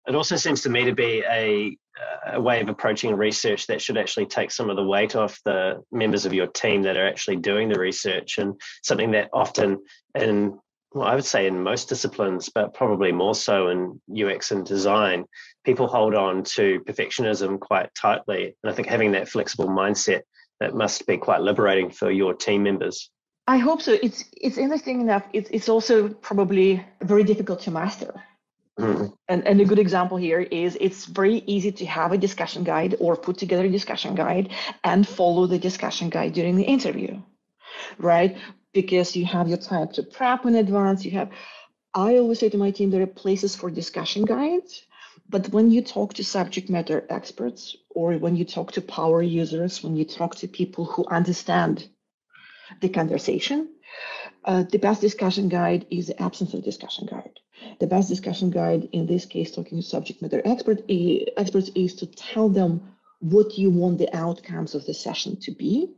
It also seems to me to be a way of approaching research that should actually take some of the weight off the members of your team that are actually doing the research, and something that often I would say in most disciplines, but probably more so in UX and design, people hold on to perfectionism quite tightly. And I think having that flexible mindset, that must be quite liberating for your team members. I hope so. It's interesting enough. It's also probably very difficult to master. Mm-hmm. And a good example here is it's very easy to have a discussion guide or put together a discussion guide and follow the discussion guide during the interview, right? Because you have your time to prep in advance. I always say to my team, there are places for discussion guides, but when you talk to subject matter experts, or when you talk to power users, when you talk to people who understand the conversation, the best discussion guide is the absence of discussion guide. The best discussion guide, in this case, talking to subject matter experts, is to tell them what you want the outcomes of the session to be.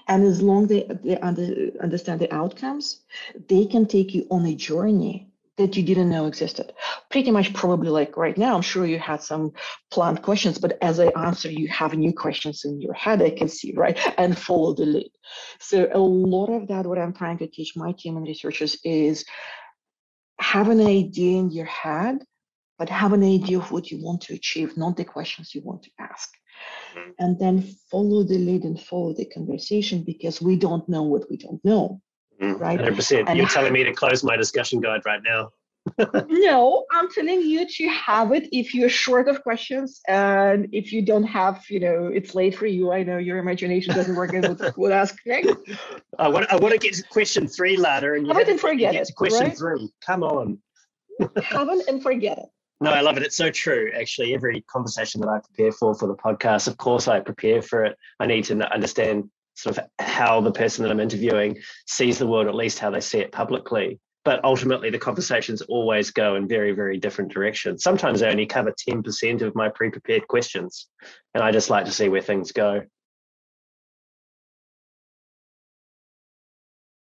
And as long as they understand the outcomes, they can take you on a journey that you didn't know existed. Pretty much probably like right now, I'm sure you had some planned questions, but as I answer, you have new questions in your head, I can see, right? And follow the lead. So a lot of that, what I'm trying to teach my team and researchers is have an idea in your head, but have an idea of what you want to achieve, not the questions you want to ask. Mm-hmm. And then follow the lead and follow the conversation, because we don't know what we don't know. Right? 100%. And you're telling me to close my discussion guide right now. No, I'm telling you to have it if you're short of questions, and if you don't have, it's late for you. I know your imagination doesn't work as would ask next. I want to get to question 3, Lada, and you haven't forget it. Question 3. Come on. Have it and forget it. No, I love it. It's so true. Actually, every conversation that I prepare for the podcast, of course, I prepare for it. I need to understand sort of how the person that I'm interviewing sees the world, at least how they see it publicly. But ultimately, the conversations always go in very, very different directions. Sometimes I only cover 10% of my pre-prepared questions, and I just like to see where things go.